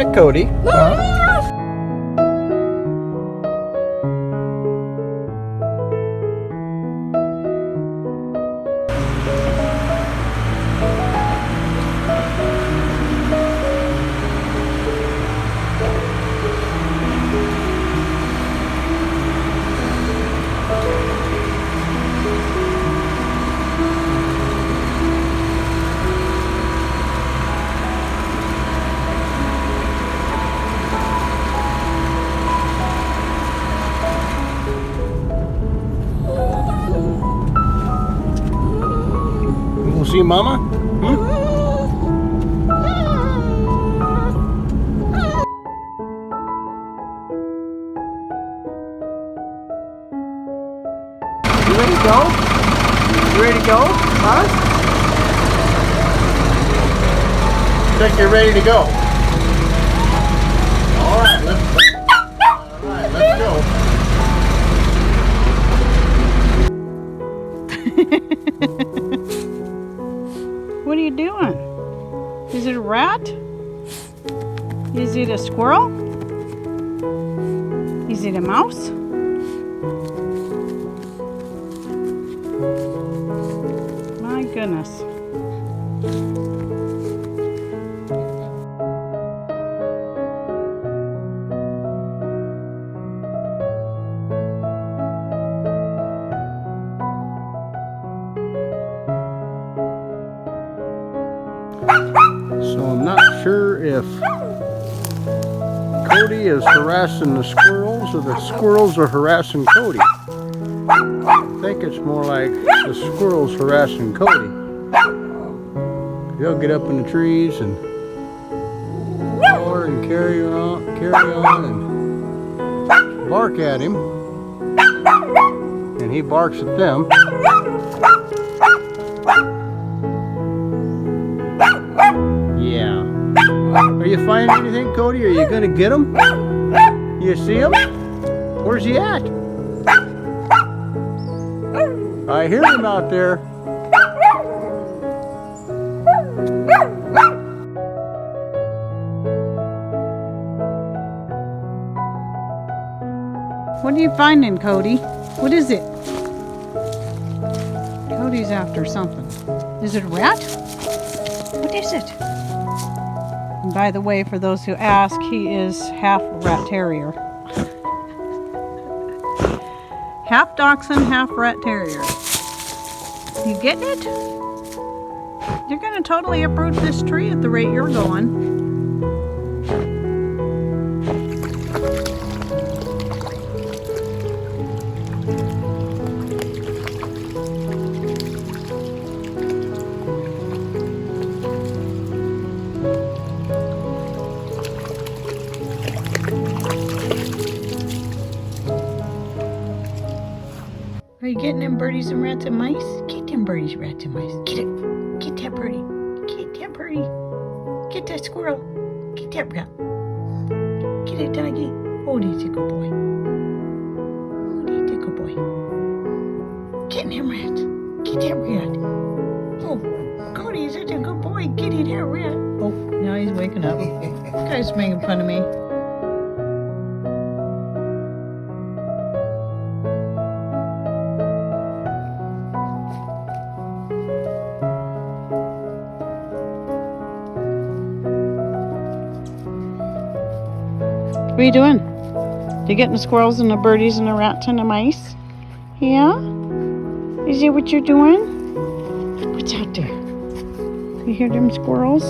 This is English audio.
that, Cody. See Mama? You ready to go? You ready to go? Huh? Looks like you're ready to go. Alright, let's go. What are you doing? Is it a rat? Is it a squirrel? Is it a mouse? My goodness. So I'm not sure if Cody is harassing the squirrels or the squirrels are harassing Cody. I think it's more like the squirrels harassing Cody. He'll get up in the trees and holler and carry on and bark at him. And he barks at them. Yeah. Are you finding anything, Cody? Are you gonna get him? You see him? Where's he at? I hear him out there. What are you finding, Cody? What is it? Cody's after something. Is it a rat? What is it? And by the way, for those who ask, he is half rat terrier. Half dachshund, half rat terrier. You getting it? You're going to totally uproot this tree at the rate you're going. Are you getting them birdies and rats and mice? Get them birdies, rats and mice. Get it. Get that birdie. Get that birdie. Get that squirrel. Get that rat. Get it, doggy. Oh, he's a good boy. Oh, he's a good boy. Get them rats. Get that rat. Oh, Cody is such a good boy. Get it, that rat. Oh, now he's waking up. This guy's making fun of me. What are you doing? You getting the squirrels and the birdies and the rats and the mice? Yeah? Is that what you're doing? What's out there? You hear them squirrels?